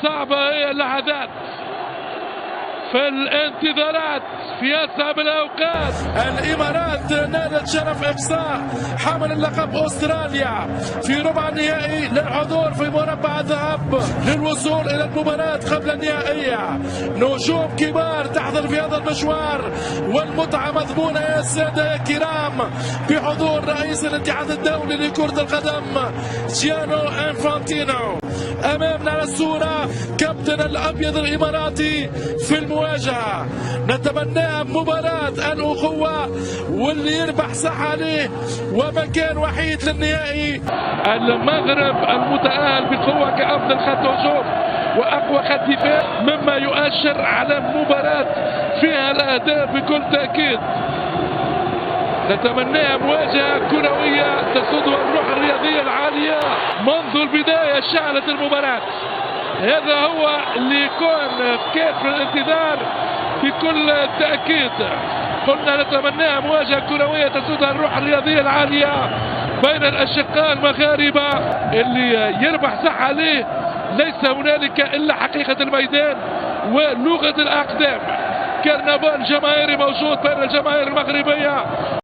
صعبة هي اللحظات في الانتظارات في أصعب الأوقات. الإمارات نالت شرف إقصاء حامل اللقب أستراليا في ربع النهائي للحضور في مربع الذهب للوصول إلى المباراة قبل النهائية. نجوم كبار تحضر في هذا المشوار والمتعة مضمونة يا السادة الكرام بحضور رئيس الاتحاد الدولي لكرة القدم جيانو إنفانتينو. أمامنا على الصورة كابتن الأبيض الإماراتي في المواجهة. نتمنى مباراة الأخوة واللي يربح صح عليه ومكان وحيد للنهائي. المغرب المتأهل بقوة كأفضل خط هجوم وأقوى خط دفاع مما يؤشر على مباراة فيها الأهداف بكل تأكيد. نتمنى مواجهة كروية تسودها الروح الرياضية العالية. منذ البداية شعلت المباراة. هذا هو اللي يكون كيف الانتظار بكل تأكيد. قلنا نتمنى مواجهة كروية تسودها الروح الرياضية العالية بين الأشقاء المغاربة. اللي يربح صح عليه ليس هنالك إلا حقيقة الميدان ولغة الأقدام. كرنفال جماهيري موجود بين الجماهير المغربية.